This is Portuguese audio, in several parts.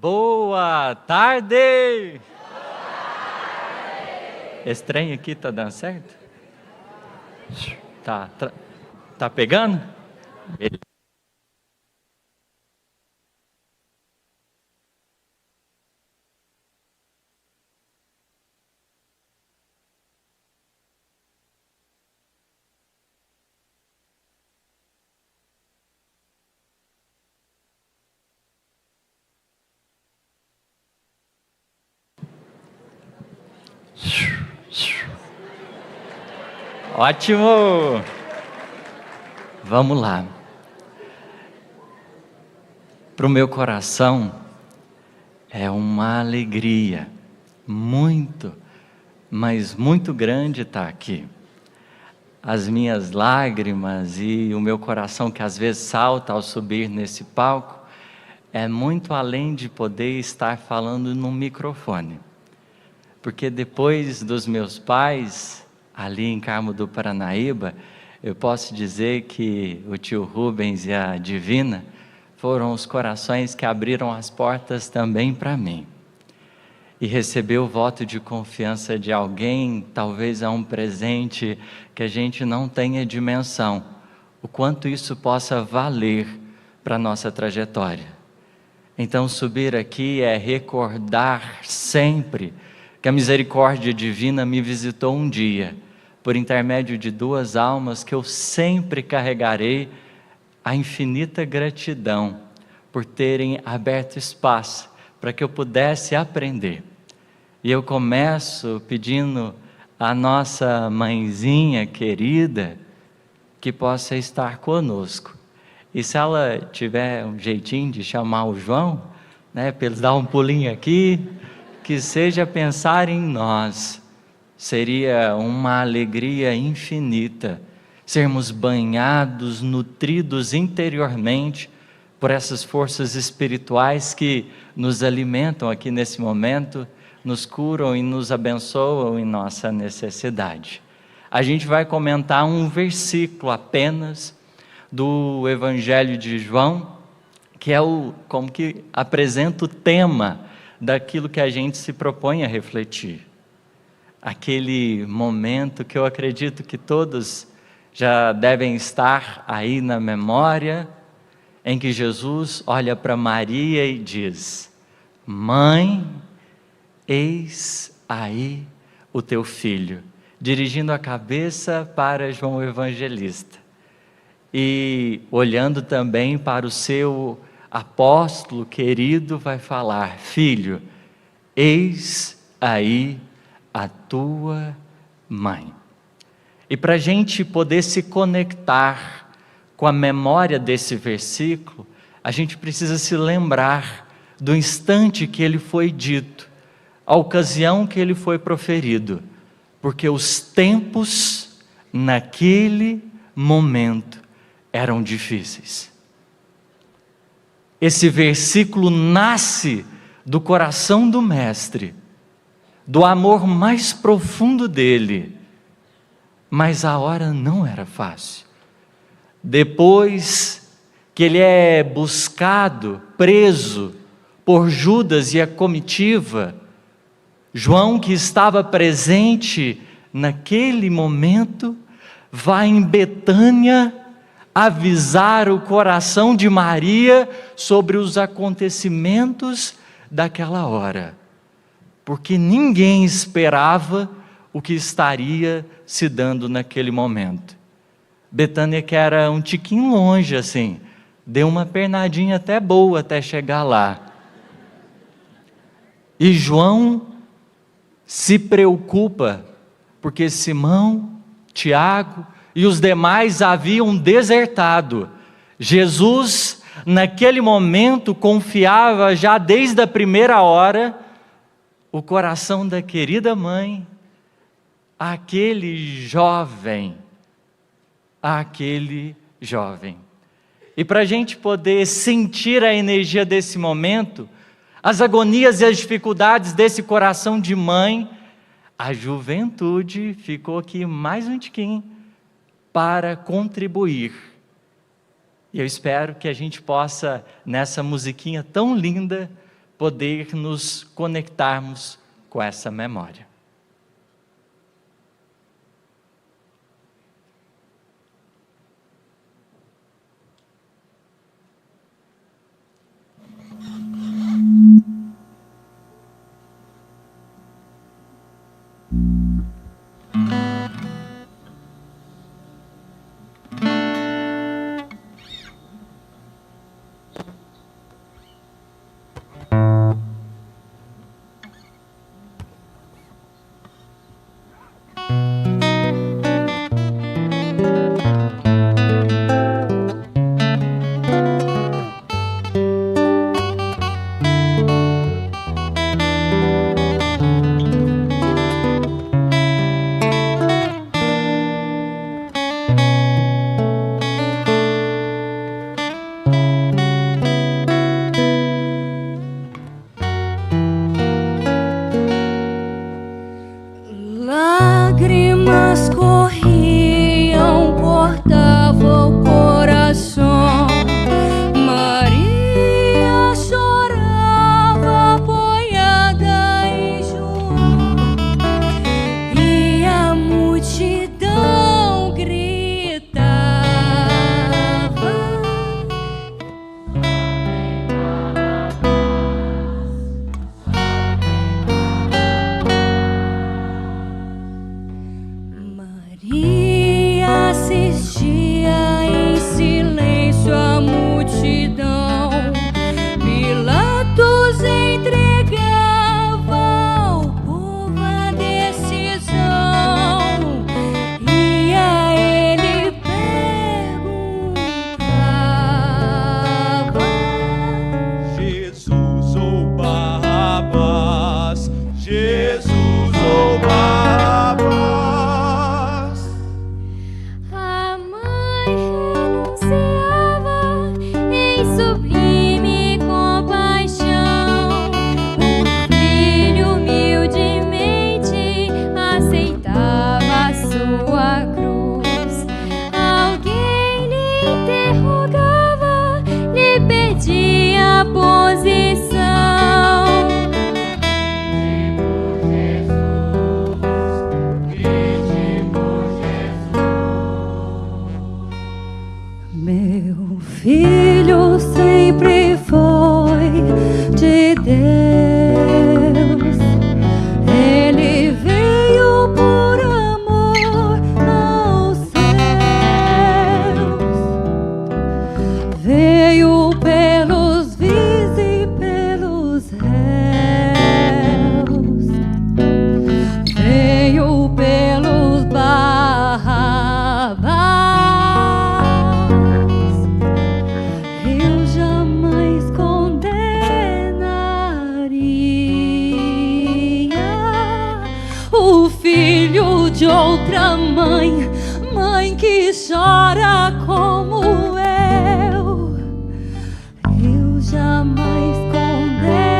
Boa tarde! Esse trem aqui tá dando certo? Tá pegando? Beleza. Ótimo! Vamos lá. Para o meu coração é uma alegria muito, mas muito grande estar aqui. As minhas lágrimas e o meu coração que às vezes salta ao subir nesse palco é muito além de poder estar falando num microfone. Porque depois dos meus pais, ali em Carmo do Paranaíba, eu posso dizer que o tio Rubens e a Divina foram os corações que abriram as portas também para mim. E receber o voto de confiança de alguém, talvez é um presente que a gente não tenha dimensão, o quanto isso possa valer para a nossa trajetória. Então subir aqui é recordar sempre que a misericórdia divina me visitou um dia, por intermédio de duas almas que eu sempre carregarei a infinita gratidão por terem aberto espaço para que eu pudesse aprender. E eu começo pedindo à nossa mãezinha querida que possa estar conosco. E se ela tiver um jeitinho de chamar o João, né, para eles dar um pulinho aqui, que seja pensar em nós. Seria uma alegria infinita sermos banhados, nutridos interiormente por essas forças espirituais que nos alimentam aqui nesse momento, nos curam e nos abençoam em nossa necessidade. A gente vai comentar um versículo apenas do Evangelho de João, que é como que apresenta o tema daquilo que a gente se propõe a refletir. Aquele momento que eu acredito que todos já devem estar aí na memória, em que Jesus olha para Maria e diz: Mãe, eis aí o teu filho, dirigindo a cabeça para João Evangelista e olhando também para o seu apóstolo querido, vai falar: filho, eis aí a tua mãe. E para a gente poder se conectar com a memória desse versículo, a gente precisa se lembrar do instante que ele foi dito, a ocasião que ele foi proferido, porque os tempos naquele momento eram difíceis. Esse versículo nasce do coração do Mestre, do amor mais profundo dele, mas a hora não era fácil. Depois que ele é buscado, preso por Judas e a comitiva, João, que estava presente naquele momento, vai em Betânia avisar o coração de Maria sobre os acontecimentos daquela hora, porque ninguém esperava o que estaria se dando naquele momento. Betânia, que era um tiquinho longe assim, deu uma pernadinha até boa até chegar lá. E João se preocupa, porque Simão, Tiago e os demais haviam desertado. Jesus, naquele momento, confiava já desde a primeira hora o coração da querida mãe àquele jovem. E para a gente poder sentir a energia desse momento, as agonias e as dificuldades desse coração de mãe, a juventude ficou aqui mais um tiquinho para contribuir. E eu espero que a gente possa, nessa musiquinha tão linda, poder nos conectarmos com essa memória. Lágrimas corriam, cortava o coração. Maria chorava apoiada em João, e a multidão gritava: Maria assistia em silêncio a multidão. Pilatos entregava ao povo a decisão, e a ele perguntava: Jesus ou Barrabás? Jesus ou Barrabás? A mãe renunciava em sublime compaixão. O filho humildemente aceitava a sua cruz. Alguém lhe interrogava, lhe pedia posição. Meu filho sempre foi de Deus. Ele veio por amor aos céus. Veio pelos vis e pelos réus. Veio pelos Barrabás. Eu jamais condenaria o filho de outra mãe, mãe que chora como eu. Eu jamais condenaria.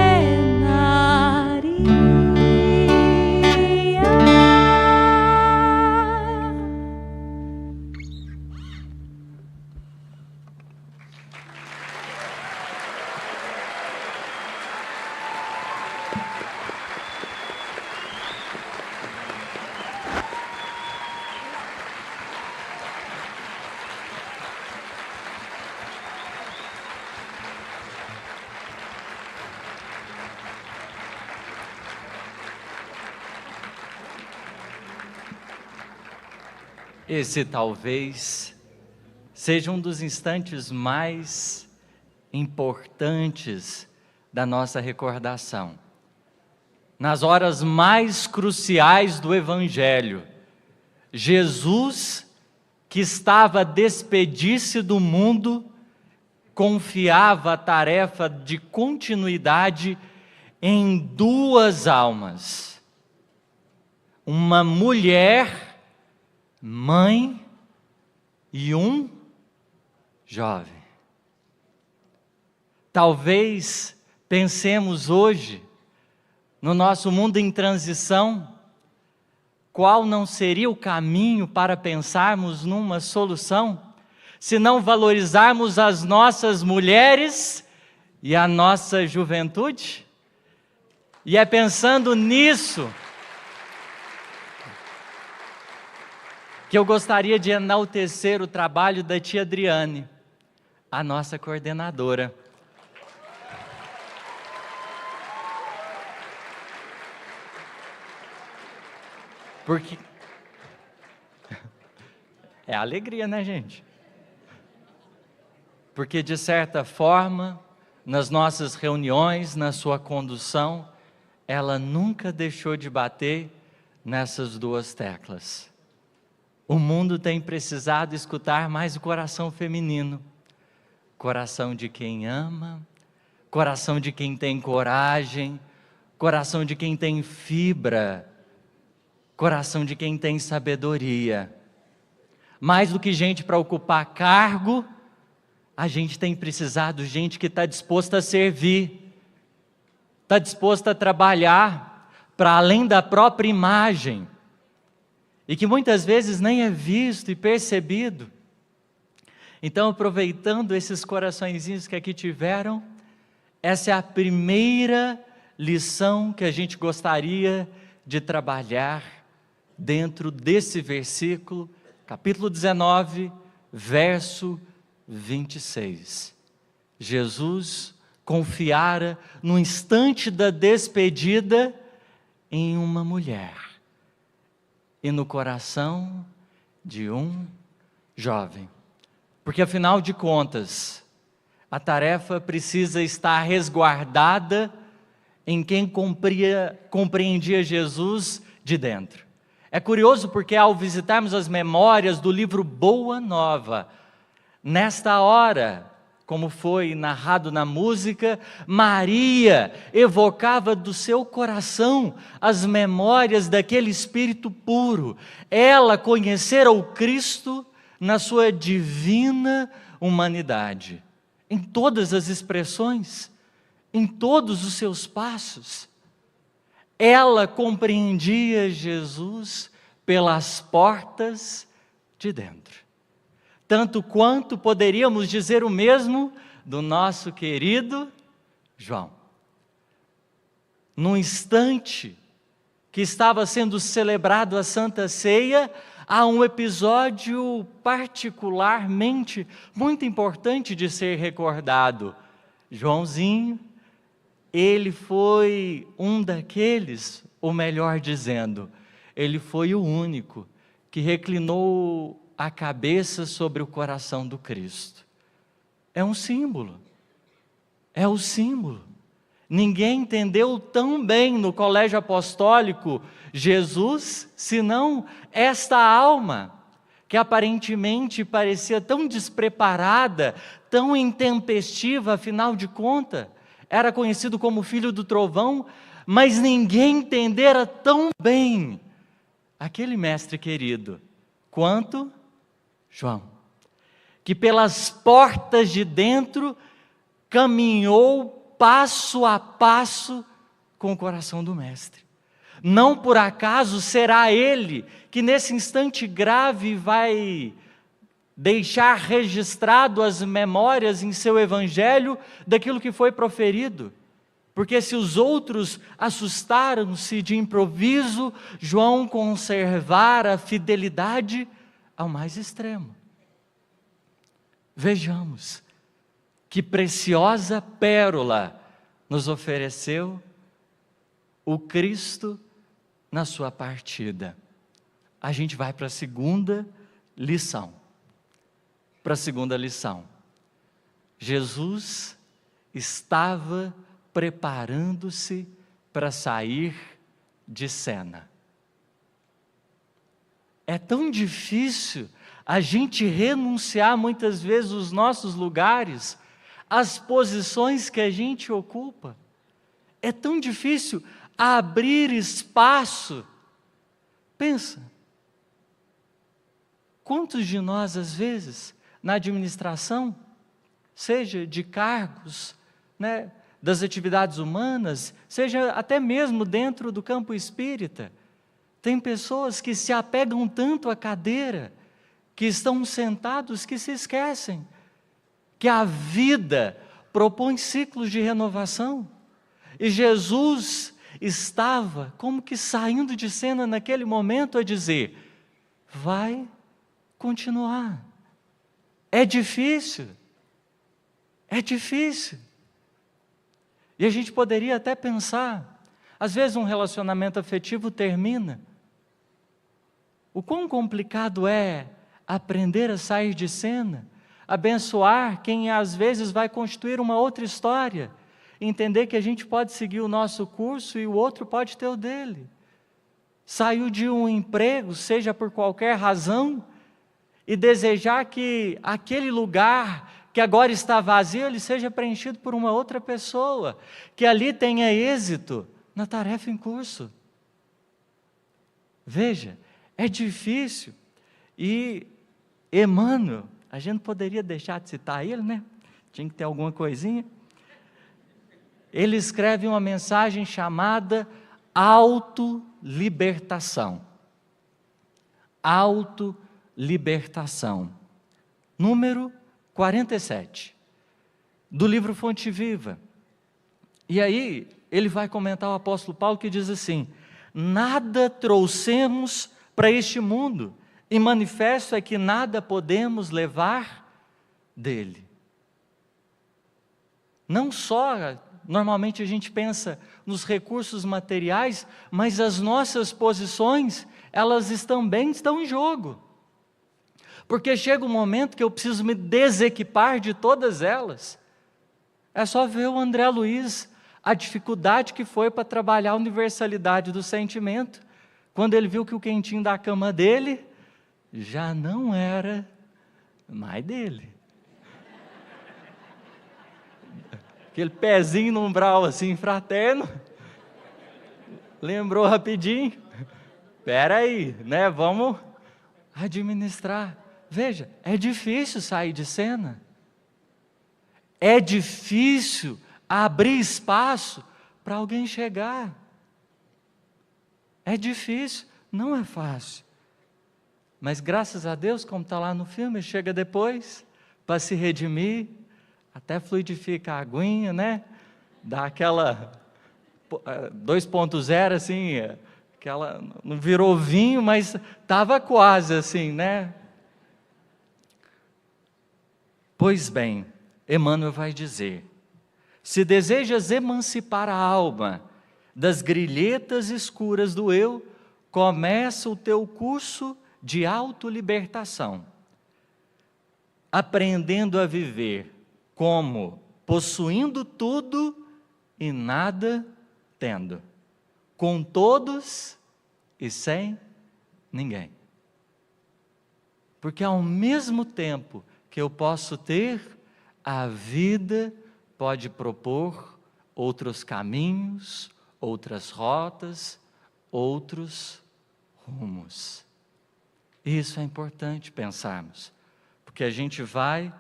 Esse talvez seja um dos instantes mais importantes da nossa recordação. Nas horas mais cruciais do Evangelho, Jesus, que estava a despedir-se do mundo, confiava a tarefa de continuidade em duas almas: uma mulher, mãe, e um jovem. Talvez pensemos hoje, no nosso mundo em transição, qual não seria o caminho para pensarmos numa solução, se não valorizarmos as nossas mulheres e a nossa juventude? E é pensando nisso que eu gostaria de enaltecer o trabalho da tia Adriane, a nossa coordenadora. Porque é alegria, né, gente? Porque, de certa forma, nas nossas reuniões, na sua condução, ela nunca deixou de bater nessas duas teclas. O mundo tem precisado escutar mais o coração feminino. Coração de quem ama, coração de quem tem coragem, coração de quem tem fibra, coração de quem tem sabedoria. Mais do que gente para ocupar cargo, a gente tem precisado de gente que está disposta a servir, está disposta a trabalhar para além da própria imagem, e que muitas vezes nem é visto e percebido. Então, aproveitando esses coraçõezinhos que aqui tiveram, essa é a primeira lição que a gente gostaria de trabalhar dentro desse versículo, capítulo 19, verso 26. Jesus confiara no instante da despedida em uma mulher e no coração de um jovem. Porque afinal de contas, a tarefa precisa estar resguardada em quem compreendia Jesus de dentro. É curioso porque ao visitarmos as memórias do livro Boa Nova, nesta hora, como foi narrado na música, Maria evocava do seu coração as memórias daquele Espírito puro. Ela conhecera o Cristo na sua divina humanidade, em todas as expressões, em todos os seus passos. Ela compreendia Jesus pelas portas de dentro. Tanto quanto poderíamos dizer o mesmo do nosso querido João. No instante que estava sendo celebrado a Santa Ceia, há um episódio particularmente muito importante de ser recordado. Joãozinho, ele foi um daqueles, ou melhor dizendo, ele foi o único que reclinou a cabeça sobre o coração do Cristo. É um símbolo, é o símbolo. Ninguém entendeu tão bem no colégio apostólico Jesus, senão esta alma, que aparentemente parecia tão despreparada, tão intempestiva, afinal de contas, era conhecido como filho do trovão, mas ninguém entendera tão bem aquele mestre querido, quanto João, que pelas portas de dentro caminhou passo a passo com o coração do mestre. Não por acaso será ele que nesse instante grave vai deixar registrado as memórias em seu evangelho daquilo que foi proferido. Porque se os outros assustaram-se de improviso, João conservara a fidelidade ao mais extremo. Vejamos que preciosa pérola nos ofereceu o Cristo na sua partida. A gente vai para a segunda lição. Jesus estava preparando-se para sair de cena. É tão difícil a gente renunciar muitas vezes os nossos lugares, as posições que a gente ocupa. É tão difícil abrir espaço. Pensa, quantos de nós às vezes, na administração, seja de cargos, né, das atividades humanas, seja até mesmo dentro do campo espírita, tem pessoas que se apegam tanto à cadeira, que estão sentados, que se esquecem que a vida propõe ciclos de renovação. E Jesus, estava como que saindo de cena naquele momento a dizer: vai continuar. É difícil. É difícil. E a gente poderia até pensar, às vezes um relacionamento afetivo termina. O quão complicado é aprender a sair de cena, abençoar quem às vezes vai constituir uma outra história, entender que a gente pode seguir o nosso curso e o outro pode ter o dele. Saiu de um emprego, seja por qualquer razão, e desejar que aquele lugar que agora está vazio, ele seja preenchido por uma outra pessoa, que ali tenha êxito na tarefa em curso. Veja, é difícil. E Emmanuel, a gente poderia deixar de citar ele, né? Tinha que ter alguma coisinha. Ele escreve uma mensagem chamada autolibertação. Autolibertação. Número 47, do livro Fonte Viva. E aí, ele vai comentar o apóstolo Paulo que diz assim: nada trouxemos para este mundo, e manifesto é que nada podemos levar dele. Não só, normalmente a gente pensa nos recursos materiais, mas as nossas posições, elas também estão em jogo. Porque chega um momento que eu preciso me desequipar de todas elas. É só ver o André Luiz, a dificuldade que foi para trabalhar a universalidade do sentimento, quando ele viu que o quentinho da cama dele já não era mais dele. Aquele pezinho no umbral assim, fraterno, lembrou rapidinho, espera aí, né? Vamos administrar. Veja, é difícil sair de cena. É difícil abrir espaço para alguém chegar. É difícil, não é fácil. Mas graças a Deus, como está lá no filme, chega depois para se redimir, até fluidifica a aguinha, né? Dá aquela 2.0 assim, aquela, não virou vinho, mas estava quase assim, né? Pois bem, Emmanuel vai dizer: se desejas emancipar a alma das grilhetas escuras do eu, começa o teu curso de autolibertação, aprendendo a viver como possuindo tudo e nada tendo, com todos e sem ninguém. Porque ao mesmo tempo que eu posso ter, a vida pode propor outros caminhos, outras rotas, outros rumos. Isso é importante pensarmos, porque a gente vai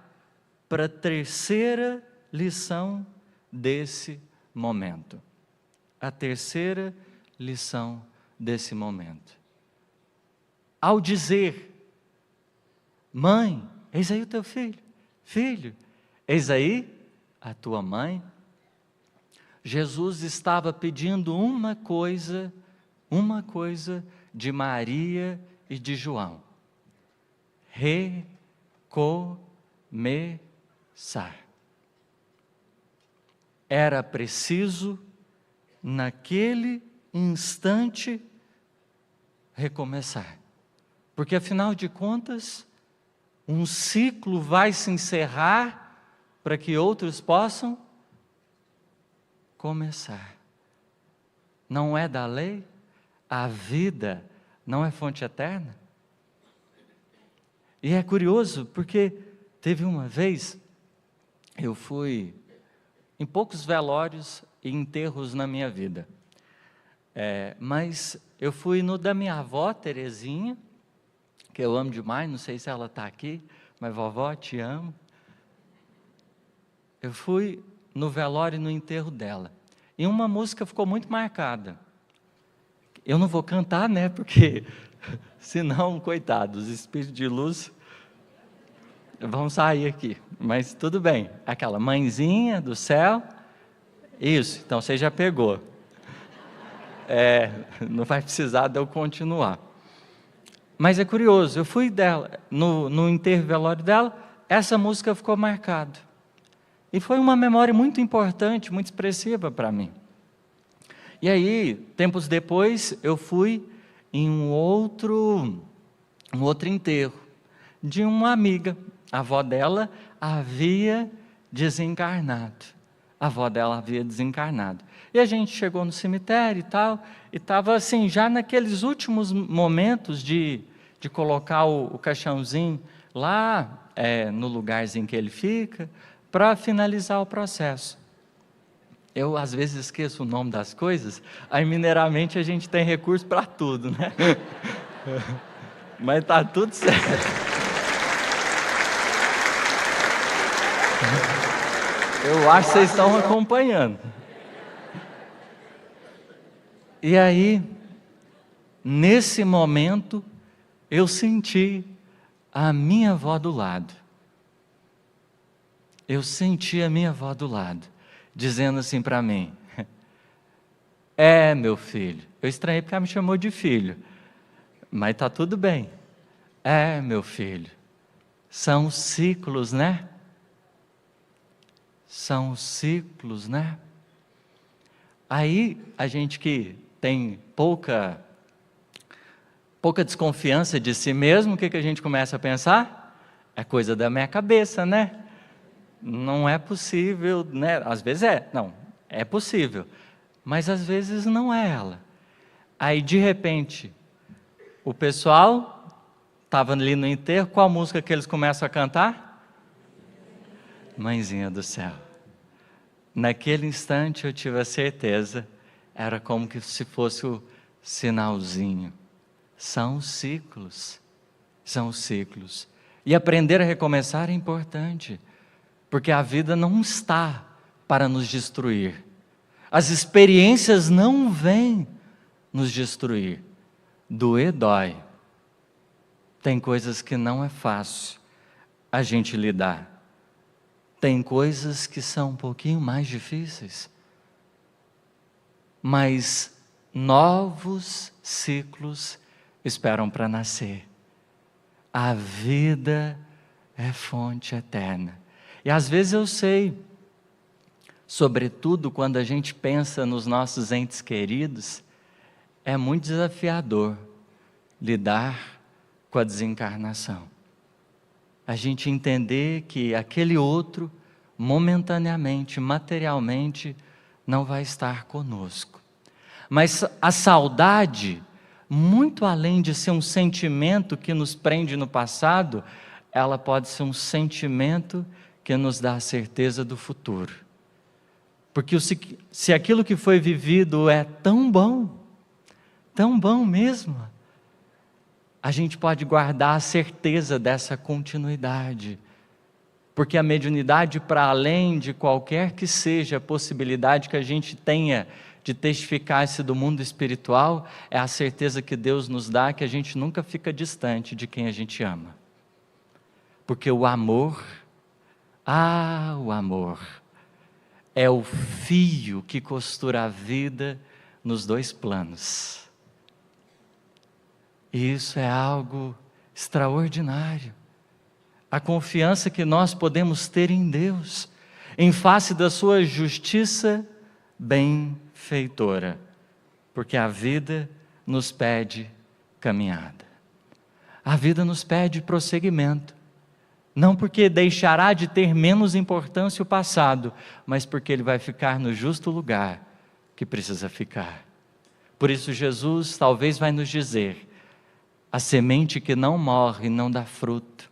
para a terceira lição desse momento. A terceira lição desse momento. Ao dizer: mãe, eis aí o teu filho. Filho, eis aí a tua mãe. Jesus estava pedindo uma coisa de Maria e de João: recomeçar. Era preciso, naquele instante, recomeçar. Porque, afinal de contas, um ciclo vai se encerrar para que outros possam começar. Não é da lei? A vida não é fonte eterna? E é curioso, porque teve uma vez, eu fui em poucos velórios e enterros na minha vida, mas eu fui no da minha avó, Terezinha, que eu amo demais, não sei se ela está aqui, mas vovó, te amo. Eu fui no velório e no enterro dela, e uma música ficou muito marcada. Eu não vou cantar, né, porque senão, coitado, os espíritos de luz vão sair aqui, mas tudo bem. Aquela mãezinha do céu, isso, então você já pegou. não vai precisar de eu continuar. Mas é curioso, eu fui dela, no enterro velório dela, essa música ficou marcada. E foi uma memória muito importante, muito expressiva para mim. E aí, tempos depois, eu fui em um outro enterro de uma amiga. A avó dela havia desencarnado. E a gente chegou no cemitério e tal, e estava assim, já naqueles últimos momentos de colocar o caixãozinho lá, no lugarzinho que ele fica, para finalizar o processo. Eu, às vezes, esqueço o nome das coisas, aí mineiramente a gente tem recurso para tudo, né? Mas está tudo certo. Eu acho que vocês estão acompanhando. E aí, nesse momento, eu senti a minha avó do lado. Dizendo assim para mim: meu filho. Eu estranhei porque ela me chamou de filho, mas está tudo bem. Meu filho, são ciclos, né? Aí, a gente que tem pouca desconfiança de si mesmo, o que a gente começa a pensar? É coisa da minha cabeça, né? Não é possível, né? Às vezes é possível, mas às vezes não é ela. Aí, de repente, o pessoal estava ali no enterro, qual música que eles começam a cantar? Mãezinha do céu. Naquele instante eu tive a certeza, era como que se fosse o sinalzinho. São ciclos. E aprender a recomeçar é importante, porque a vida não está para nos destruir. As experiências não vêm nos destruir. Doer dói. Tem coisas que não é fácil a gente lidar. Tem coisas que são um pouquinho mais difíceis. Mas novos ciclos esperam para nascer. A vida é fonte eterna. E às vezes eu sei, sobretudo quando a gente pensa nos nossos entes queridos, é muito desafiador lidar com a desencarnação. A gente entender que aquele outro, momentaneamente, materialmente, não vai estar conosco. Mas a saudade, muito além de ser um sentimento que nos prende no passado, ela pode ser um sentimento que nos dá a certeza do futuro. Porque se aquilo que foi vivido é tão bom mesmo, a gente pode guardar a certeza dessa continuidade. Porque a mediunidade, para além de qualquer que seja a possibilidade que a gente tenha de testificar-se do mundo espiritual, é a certeza que Deus nos dá que a gente nunca fica distante de quem a gente ama. Porque o amor é o fio que costura a vida nos dois planos. E isso é algo extraordinário. A confiança que nós podemos ter em Deus, em face da sua justiça benfeitora, porque a vida nos pede caminhada. A vida nos pede prosseguimento. Não porque deixará de ter menos importância o passado, mas porque ele vai ficar no justo lugar que precisa ficar. Por isso Jesus talvez vai nos dizer: a semente que não morre não dá fruto.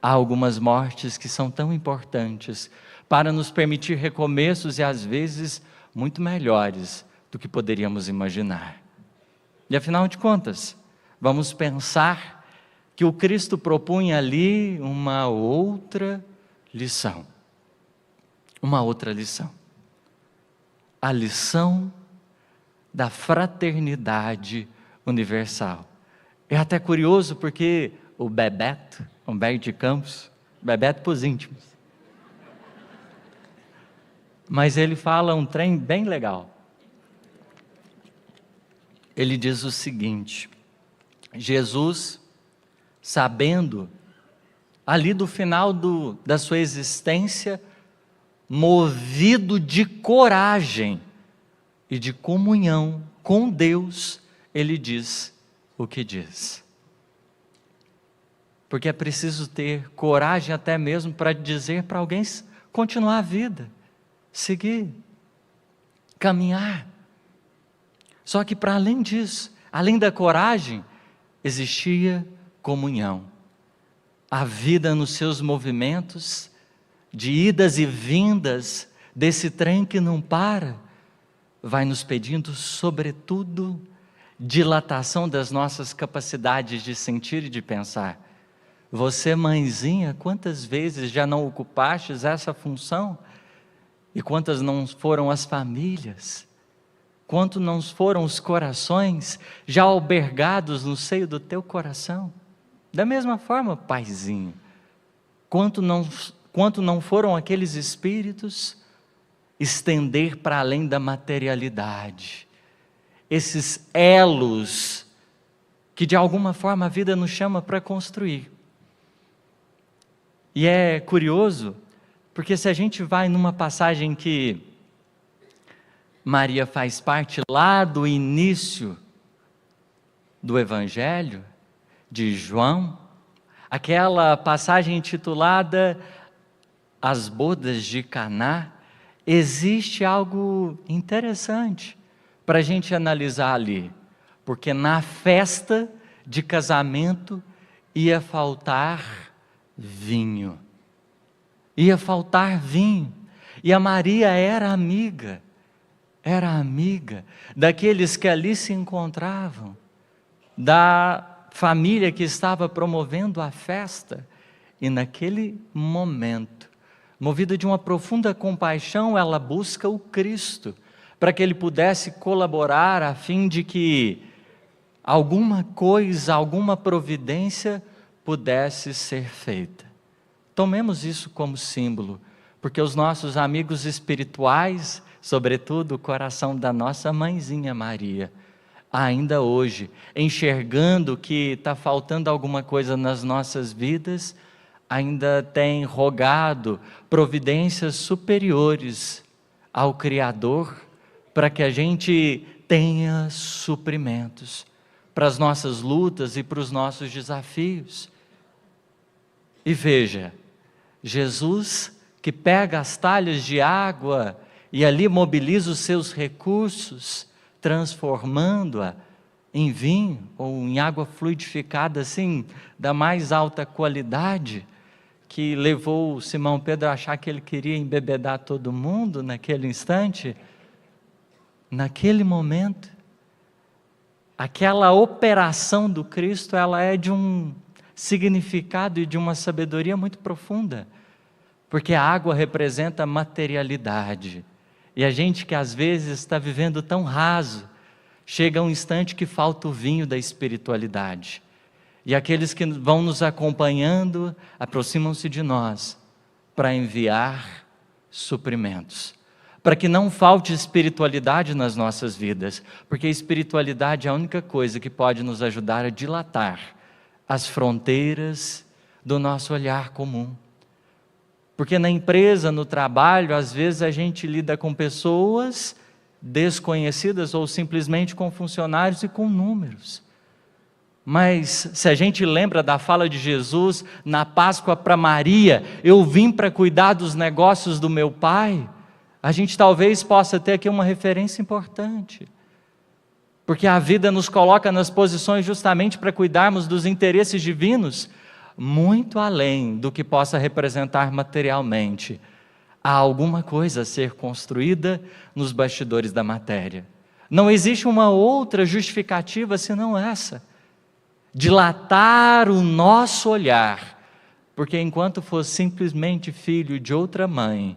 Há algumas mortes que são tão importantes para nos permitir recomeços e às vezes muito melhores do que poderíamos imaginar. E afinal de contas, vamos pensar que o Cristo propunha ali uma outra lição. A lição da fraternidade universal. É até curioso porque o Bebeto, Humberto de Campos, Bebeto para os íntimos. Mas ele fala um trem bem legal. ele diz o seguinte: Jesus, sabendo, ali do final da sua existência, movido de coragem e de comunhão com Deus, ele diz o que diz. Porque é preciso ter coragem até mesmo para dizer para alguém continuar a vida, seguir, caminhar. Só que para além disso, além da coragem, existia comunhão. A vida nos seus movimentos, de idas e vindas, desse trem que não para, vai nos pedindo, sobretudo, dilatação das nossas capacidades de sentir e de pensar. Você, mãezinha, quantas vezes já não ocupastes essa função? E quantas não foram as famílias? Quanto não foram os corações já albergados no seio do teu coração? Da mesma forma, paizinho, quanto não foram aqueles espíritos estender para além da materialidade, esses elos que de alguma forma a vida nos chama para construir. E é curioso, porque se a gente vai numa passagem que Maria faz parte lá do início do Evangelho de João, aquela passagem intitulada As Bodas de Caná, existe algo interessante para a gente analisar ali, porque na festa de casamento ia faltar vinho, e a Maria era amiga daqueles que ali se encontravam, da família que estava promovendo a festa, e naquele momento, movida de uma profunda compaixão, ela busca o Cristo, para que ele pudesse colaborar a fim de que alguma coisa, alguma providência pudesse ser feita. Tomemos isso como símbolo, porque os nossos amigos espirituais, sobretudo o coração da nossa mãezinha Maria, ainda hoje, enxergando que está faltando alguma coisa nas nossas vidas, ainda tem rogado providências superiores ao Criador, para que a gente tenha suprimentos para as nossas lutas e para os nossos desafios. E veja, Jesus que pega as talhas de água e ali mobiliza os seus recursos, transformando-a em vinho ou em água fluidificada assim, da mais alta qualidade, que levou Simão Pedro a achar que ele queria embebedar todo mundo naquele instante. Naquele momento, aquela operação do Cristo, ela é de um significado e de uma sabedoria muito profunda, porque a água representa materialidade, e a gente que às vezes está vivendo tão raso, chega um instante que falta o vinho da espiritualidade, e aqueles que vão nos acompanhando, aproximam-se de nós, para enviar suprimentos, para que não falte espiritualidade nas nossas vidas, porque a espiritualidade é a única coisa que pode nos ajudar a dilatar as fronteiras do nosso olhar comum. Porque na empresa, no trabalho, às vezes a gente lida com pessoas desconhecidas ou simplesmente com funcionários e com números. Mas se a gente lembra da fala de Jesus na Páscoa para Maria, eu vim para cuidar dos negócios do meu Pai, a gente talvez possa ter aqui uma referência importante. Porque a vida nos coloca nas posições justamente para cuidarmos dos interesses divinos, muito além do que possa representar materialmente. Há alguma coisa a ser construída nos bastidores da matéria. Não existe uma outra justificativa senão essa. Dilatar o nosso olhar, porque enquanto for simplesmente filho de outra mãe,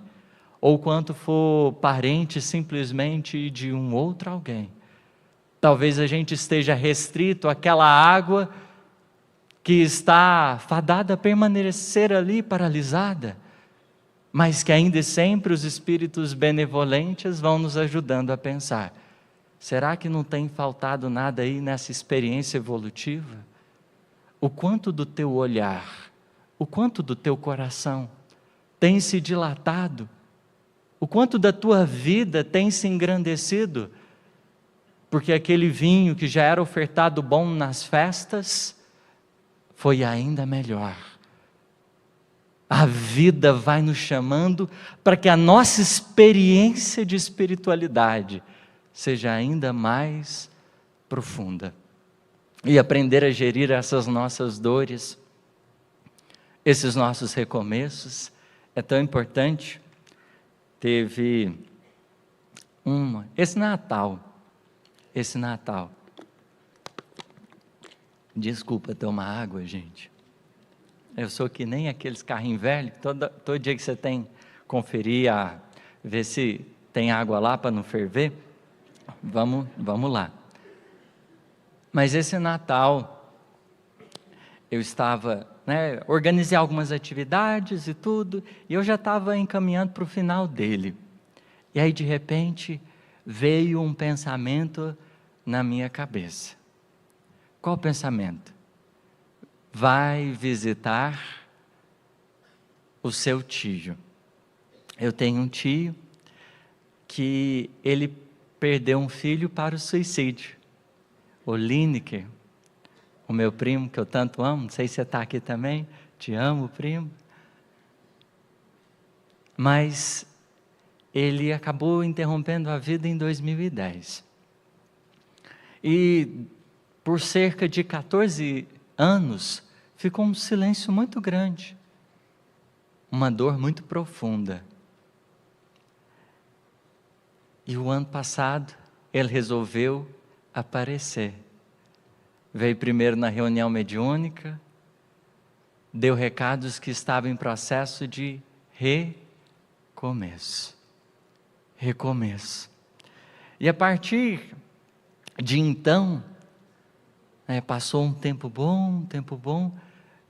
ou quanto for parente simplesmente de um outro alguém, talvez a gente esteja restrito àquela água que está fadada a permanecer ali paralisada, mas que ainda e sempre os espíritos benevolentes vão nos ajudando a pensar. Será que não tem faltado nada aí nessa experiência evolutiva? O quanto do teu olhar, o quanto do teu coração tem se dilatado? O quanto da tua vida tem se engrandecido? Porque aquele vinho que já era ofertado bom nas festas, foi ainda melhor. A vida vai nos chamando para que a nossa experiência de espiritualidade seja ainda mais profunda. E aprender a gerir essas nossas dores, esses nossos recomeços, é tão importante. Teve esse Natal, desculpa tomar água, gente. Eu sou que nem aqueles carrinhos velhos, todo dia que você tem conferir, ver se tem água lá para não ferver. Vamos lá. Mas esse Natal, eu estava, organizei algumas atividades e tudo, e eu já estava encaminhando para o final dele. E aí, de repente, veio um pensamento na minha cabeça. Qual pensamento? Vai visitar o seu tio. Eu tenho um tio que ele perdeu um filho para o suicídio. O Lineker, o meu primo que eu tanto amo, não sei se você está aqui também, te amo, primo. Mas ele acabou interrompendo a vida em 2010. E por cerca de 14 anos, ficou um silêncio muito grande, uma dor muito profunda. E o ano passado, ele resolveu aparecer. Veio primeiro na reunião mediúnica, deu recados que estava em processo de recomeço. E a partir de então, passou um tempo bom,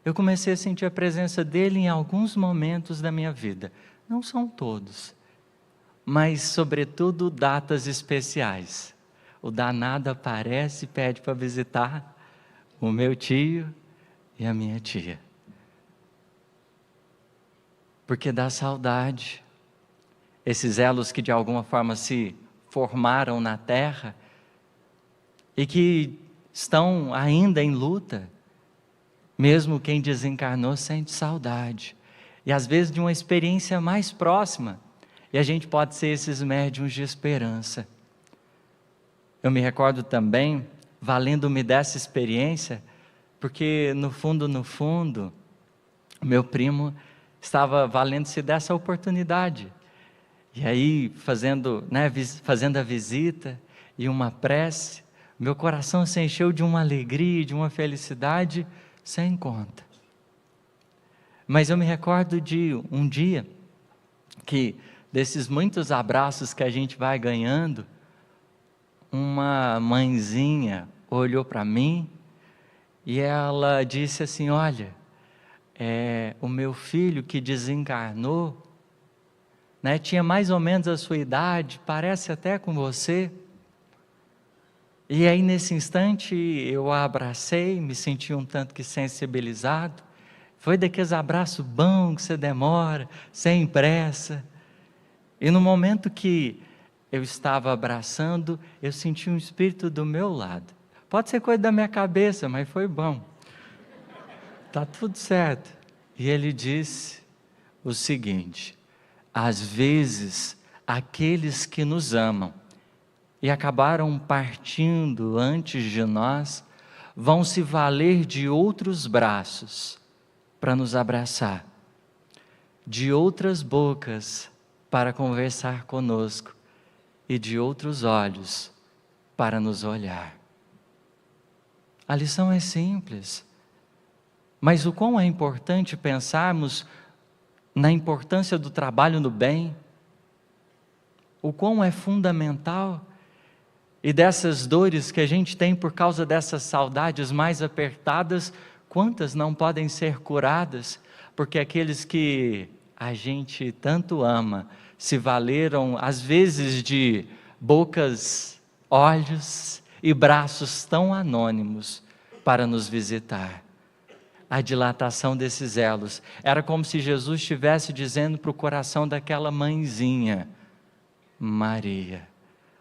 eu comecei a sentir a presença dele em alguns momentos da minha vida. Não são todos, mas sobretudo datas especiais. O danado aparece e pede para visitar o meu tio e a minha tia. Porque dá saudade. Esses elos que de alguma forma se formaram na terra e que estão ainda em luta, mesmo quem desencarnou sente saudade. E às vezes de uma experiência mais próxima, e a gente pode ser esses médiuns de esperança. Eu me recordo também, valendo-me dessa experiência, porque no fundo, meu primo estava valendo-se dessa oportunidade. E aí, fazendo a visita e uma prece, meu coração se encheu de uma alegria, de uma felicidade sem conta. Mas eu me recordo de um dia que, desses muitos abraços que a gente vai ganhando, uma mãezinha olhou para mim e ela disse assim: olha, o meu filho que desencarnou, tinha mais ou menos a sua idade, parece até com você. E aí nesse instante eu a abracei, me senti um tanto que sensibilizado. Foi daqueles abraços bons que você demora, sem pressa. E no momento que eu estava abraçando, eu senti um espírito do meu lado. Pode ser coisa da minha cabeça, mas foi bom. Está tudo certo. E ele disse o seguinte: às vezes, aqueles que nos amam e acabaram partindo antes de nós, vão se valer de outros braços para nos abraçar, de outras bocas para conversar conosco e de outros olhos para nos olhar. A lição é simples, mas o quão é importante pensarmos na importância do trabalho no bem, o quão é fundamental, e dessas dores que a gente tem por causa dessas saudades mais apertadas, quantas não podem ser curadas, porque aqueles que a gente tanto ama, se valeram às vezes de bocas olhos e braços tão anônimos para nos visitar. A dilatação desses elos era como se Jesus estivesse dizendo para o coração daquela mãezinha: Maria,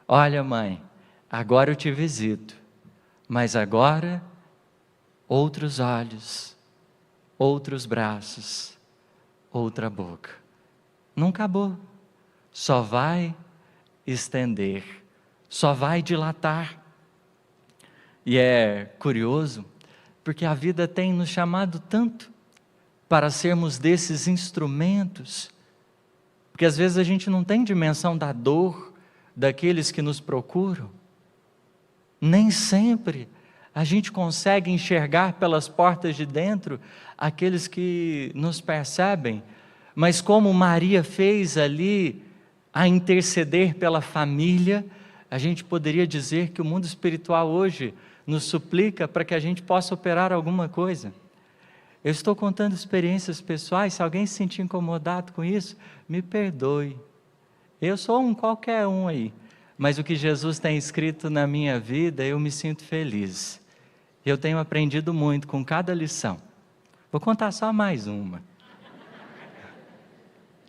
olha, mãe, agora eu te visito, mas agora outros olhos, outros braços, outra boca. Não acabou, só vai estender, só vai dilatar. E é curioso, porque a vida tem nos chamado tanto para sermos desses instrumentos, porque às vezes a gente não tem dimensão da dor daqueles que nos procuram. Nem sempre a gente consegue enxergar pelas portas de dentro aqueles que nos percebem, mas como Maria fez ali a interceder pela família, a gente poderia dizer que o mundo espiritual hoje nos suplica para que a gente possa operar alguma coisa. Eu estou contando experiências pessoais, se alguém se sentir incomodado com isso, me perdoe. Eu sou um qualquer um aí, mas o que Jesus tem escrito na minha vida, eu me sinto feliz. Eu tenho aprendido muito com cada lição. Vou contar só mais uma.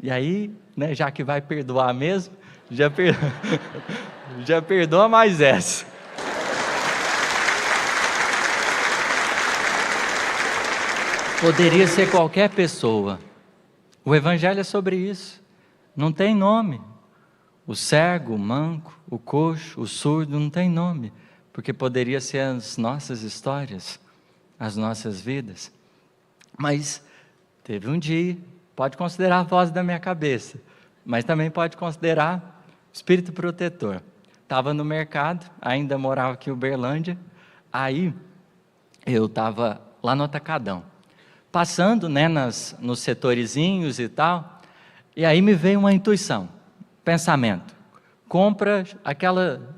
E aí, né, já que vai perdoar mesmo, já perdoa mais essa. Poderia ser qualquer pessoa. O Evangelho é sobre isso. Não tem nome. O cego, o manco, o coxo, o surdo, não tem nome. Porque poderia ser as nossas histórias, as nossas vidas. Mas teve um dia, pode considerar a voz da minha cabeça, mas também pode considerar o espírito protetor. Estava no mercado, ainda morava aqui em Uberlândia, aí eu estava lá no Atacadão, passando, né, nos setorizinhos e tal, e aí me veio uma intuição, pensamento: compra aquela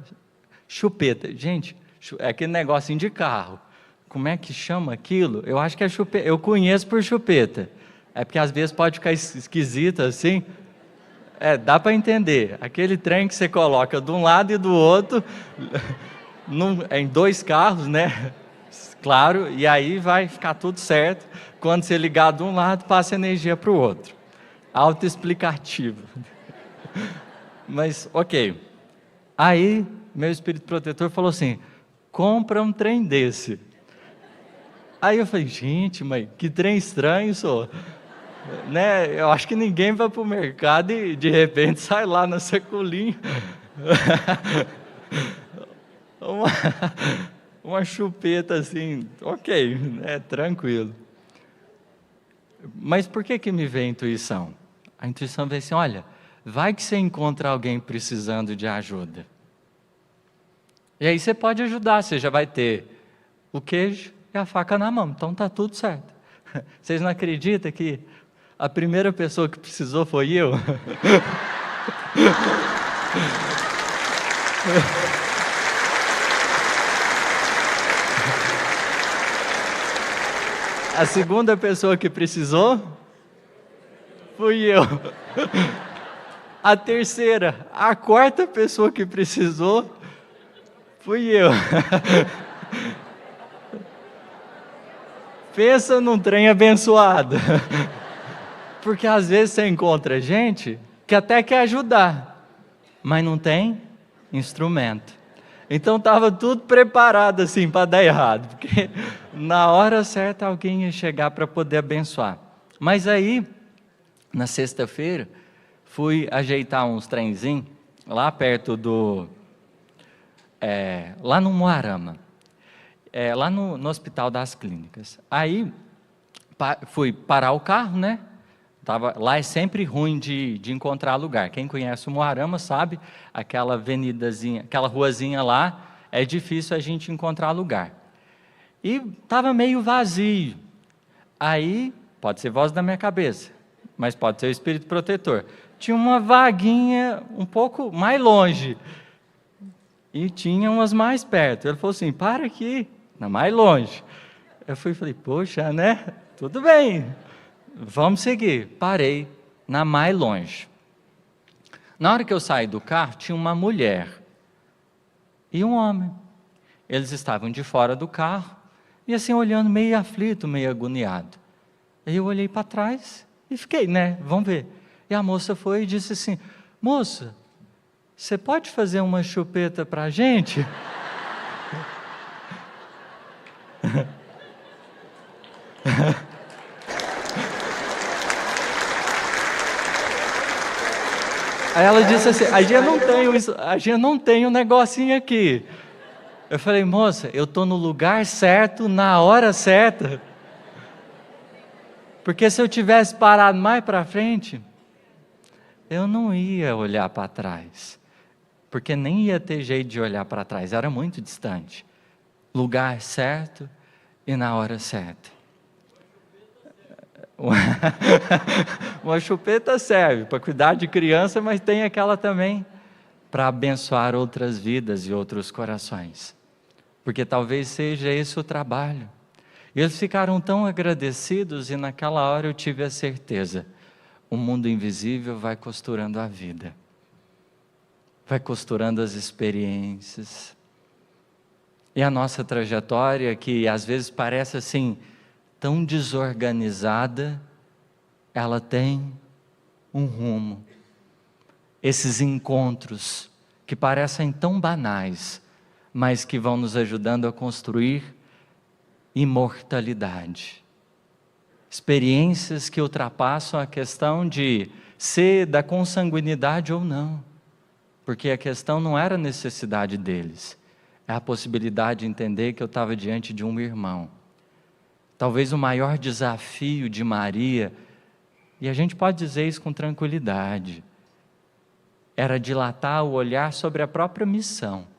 chupeta. Gente, é aquele negocinho de carro, como é que chama aquilo? Eu acho que é chupeta, eu conheço por chupeta, é porque às vezes pode ficar esquisito assim, dá para entender, aquele trem que você coloca de um lado e do outro, em dois carros, né, claro, e aí vai ficar tudo certo. Quando você ligar de um lado, passa energia para o outro. Autoexplicativo. Mas, ok. Aí, meu espírito protetor falou assim: compra um trem desse. Aí eu falei: gente, mãe, que trem estranho, senhor. Né? Eu acho que ninguém vai para o mercado e de repente sai lá na sacolinha. Uma chupeta assim, ok, tranquilo. Mas por que me veio a intuição? A intuição veio assim: olha, vai que você encontra alguém precisando de ajuda. E aí você pode ajudar, você já vai ter o queijo e a faca na mão, então está tudo certo. Vocês não acreditam que a primeira pessoa que precisou foi eu? A segunda pessoa que precisou fui eu. A terceira, a quarta pessoa que precisou fui eu. Pensa num trem abençoado. Porque às vezes você encontra gente que até quer ajudar, mas não tem instrumento. Então estava tudo preparado assim para dar errado, porque na hora certa alguém ia chegar para poder abençoar. Mas aí, na sexta-feira, fui ajeitar uns trenzinhos lá perto lá no Moarama, lá no Hospital das Clínicas. Aí fui parar o carro, né? Lá é sempre ruim de encontrar lugar. Quem conhece o Moarama sabe, aquela avenidazinha, aquela ruazinha lá, é difícil a gente encontrar lugar. E estava meio vazio. Aí, pode ser voz da minha cabeça, mas pode ser o espírito protetor. Tinha uma vaguinha um pouco mais longe. E tinha umas mais perto. Ele falou assim: para aqui, na mais longe. Eu falei, poxa, né? Tudo bem. Vamos seguir. Parei na mais longe. Na hora que eu saí do carro, tinha uma mulher. e um homem. Eles estavam de fora do carro, e assim olhando meio aflito, meio agoniado. Aí eu olhei para trás e fiquei, vamos ver. E a moça foi e disse assim: moça, você pode fazer uma chupeta para a gente? Aí ela disse assim: a gente não tem um negocinho aqui. Eu falei: moça, eu estou no lugar certo, na hora certa. Porque se eu tivesse parado mais para frente, eu não ia olhar para trás. Porque nem ia ter jeito de olhar para trás, era muito distante. Lugar certo e na hora certa. Uma chupeta serve para cuidar de criança, mas tem aquela também para abençoar outras vidas e outros corações. Porque talvez seja esse o trabalho. E eles ficaram tão agradecidos, e naquela hora eu tive a certeza: o mundo invisível vai costurando a vida, vai costurando as experiências. E a nossa trajetória, que às vezes parece assim, tão desorganizada, ela tem um rumo. Esses encontros, que parecem tão banais, mas que vão nos ajudando a construir imortalidade. Experiências que ultrapassam a questão de ser da consanguinidade ou não, porque a questão não era a necessidade deles, é a possibilidade de entender que eu estava diante de um irmão. Talvez o maior desafio de Maria, e a gente pode dizer isso com tranquilidade, era dilatar o olhar sobre a própria missão.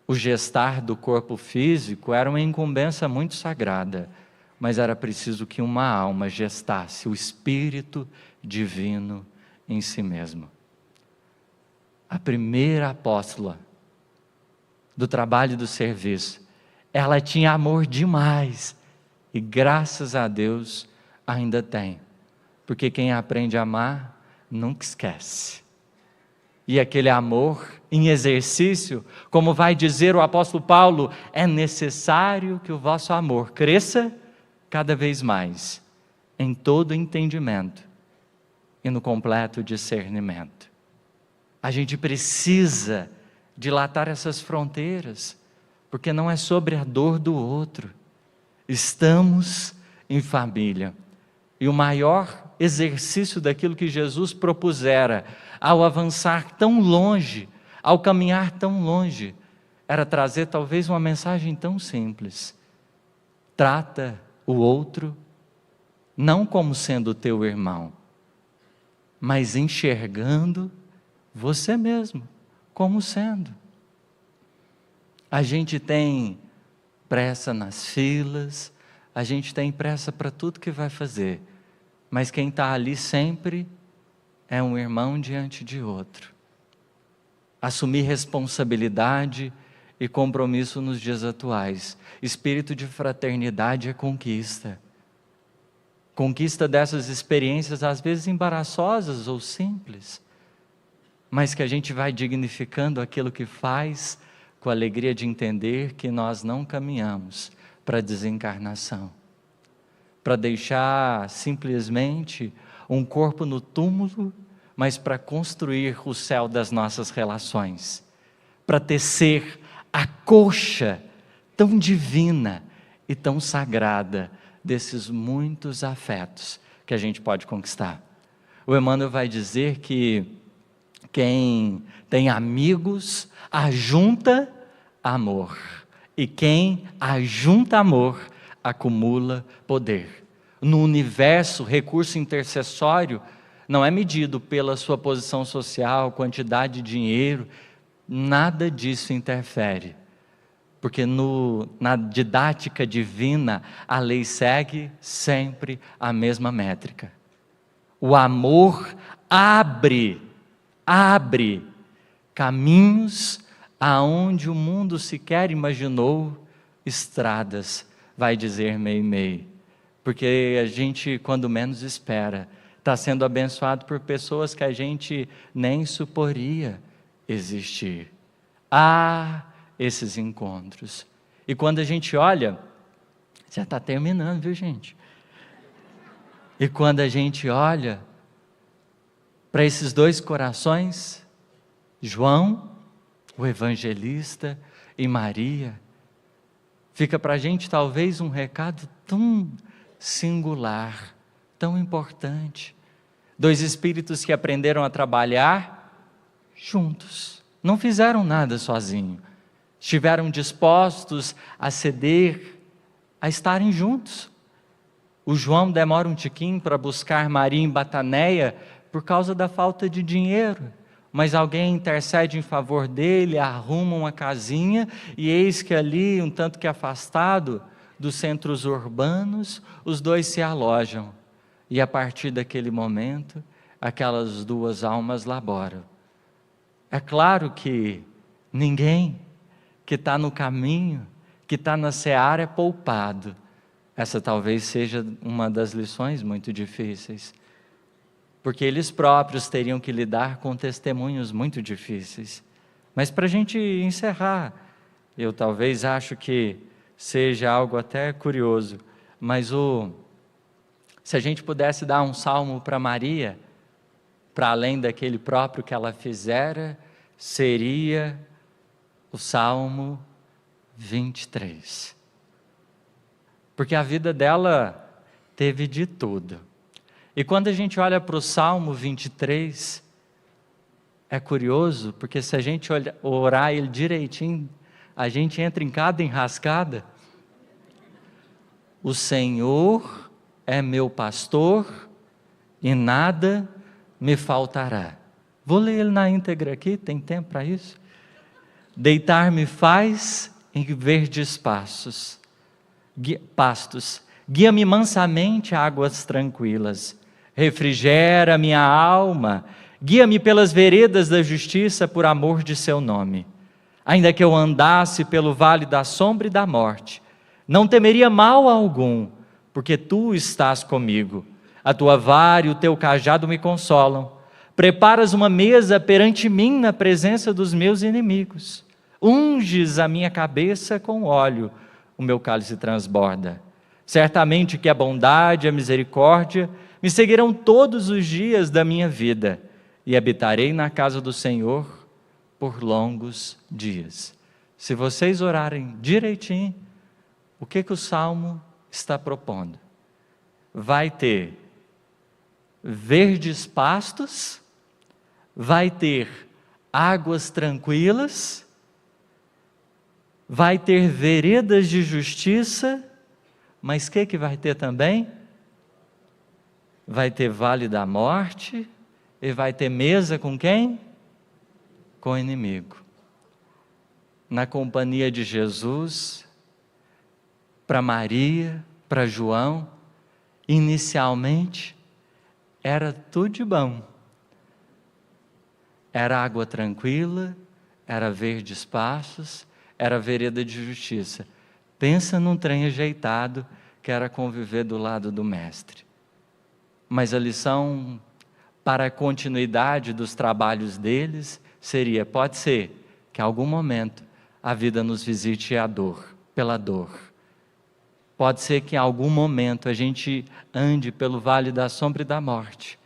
O gestar do corpo físico era uma incumbência muito sagrada, mas era preciso que uma alma gestasse o Espírito Divino em si mesmo. A primeira apóstola do trabalho e do serviço, ela tinha amor demais, e graças a Deus ainda tem, porque quem aprende a amar nunca esquece. E aquele amor em exercício, como vai dizer o apóstolo Paulo, é necessário que o vosso amor cresça cada vez mais, em todo entendimento e no completo discernimento. A gente precisa dilatar essas fronteiras, porque não é sobre a dor do outro. Estamos em família, e o maior exercício daquilo que Jesus propusera ao avançar tão longe, ao caminhar tão longe, era trazer talvez uma mensagem tão simples: trata o outro não como sendo teu irmão, mas enxergando você mesmo como sendo. A gente tem pressa nas filas, a gente tem pressa para tudo que vai fazer, mas quem está ali sempre é um irmão diante de outro. Assumir responsabilidade e compromisso nos dias atuais. Espírito de fraternidade é conquista. Conquista dessas experiências, às vezes embaraçosas ou simples, mas que a gente vai dignificando aquilo que faz, com a alegria de entender que nós não caminhamos para a desencarnação, para deixar simplesmente um corpo no túmulo, mas para construir o céu das nossas relações, para tecer a coxa tão divina e tão sagrada desses muitos afetos que a gente pode conquistar. O Emmanuel vai dizer que quem tem amigos ajunta amor, e quem ajunta amor acumula poder. No universo, recurso intercessório não é medido pela sua posição social, quantidade de dinheiro, nada disso interfere, porque na didática divina a lei segue sempre a mesma métrica. O amor abre caminhos aonde o mundo sequer imaginou estradas, vai dizer Meimei, porque a gente, quando menos espera, está sendo abençoado por pessoas que a gente nem suporia existir. há esses encontros. E quando a gente olha, já está terminando, viu, gente? E quando a gente olha para esses dois corações, João, o evangelista, e Maria, fica para a gente talvez um recado tão singular, tão importante. Dois espíritos que aprenderam a trabalhar juntos, não fizeram nada sozinhos, estiveram dispostos a ceder, a estarem juntos. O João demora um tiquinho para buscar Maria em Bataneia por causa da falta de dinheiro, mas alguém intercede em favor dele, arruma uma casinha, e eis que ali, um tanto que afastado dos centros urbanos, os dois se alojam, e a partir daquele momento, aquelas duas almas laboram. É claro que ninguém que está no caminho, que está na seara é poupado. Essa talvez seja uma das lições muito difíceis, porque eles próprios teriam que lidar com testemunhos muito difíceis. Mas para a gente encerrar, eu talvez acho que seja algo até curioso, mas se a gente pudesse dar um salmo para Maria, para além daquele próprio que ela fizera, seria o Salmo 23. Porque a vida dela teve de tudo. E quando a gente olha para o Salmo 23, é curioso, porque se a gente orar ele direitinho, a gente entra em cada enrascada. O Senhor é meu pastor e nada me faltará. Vou ler ele na íntegra aqui, tem tempo para isso? Deitar-me faz em verdes pastos, guia-me mansamente a águas tranquilas, refrigera minha alma, guia-me pelas veredas da justiça por amor de seu nome. Ainda que eu andasse pelo vale da sombra e da morte, não temeria mal algum, porque tu estás comigo. A tua vara e o teu cajado me consolam. Preparas uma mesa perante mim na presença dos meus inimigos. Unges a minha cabeça com óleo, o meu cálice transborda. Certamente que a bondade e a misericórdia me seguirão todos os dias da minha vida, e habitarei na casa do Senhor por longos dias. Se vocês orarem direitinho, o que o Salmo está propondo? Vai ter verdes pastos, vai ter águas tranquilas, vai ter veredas de justiça, mas o que vai ter também? Vai ter vale da morte, e vai ter mesa com quem? Com o inimigo. Na companhia de Jesus, para Maria, para João, inicialmente, era tudo de bom. Era água tranquila, era verdes pastos, era vereda de justiça. Pensa num trem ajeitado que era conviver do lado do mestre. Mas a lição para a continuidade dos trabalhos deles seria, pode ser que em algum momento a vida nos visite a dor, pela dor. Pode ser que em algum momento a gente ande pelo vale da sombra e da morte.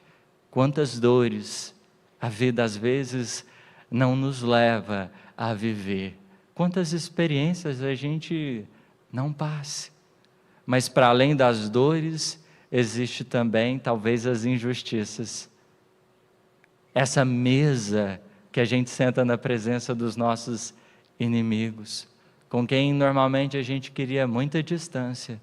Quantas dores a vida às vezes não nos leva a viver. Quantas experiências a gente não passe. Mas para além das dores, existe também talvez as injustiças. Essa mesa que a gente senta na presença dos nossos inimigos, com quem normalmente a gente queria muita distância,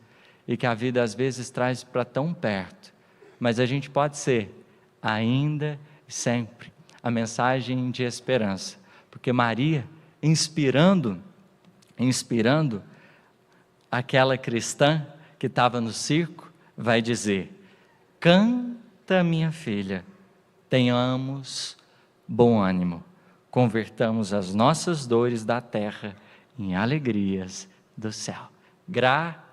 e que a vida às vezes traz para tão perto, mas a gente pode ser, ainda e sempre, a mensagem de esperança, porque Maria, inspirando aquela cristã que estava no circo, vai dizer: canta minha filha, tenhamos bom ânimo, convertamos as nossas dores da terra em alegrias do céu. Gratidão.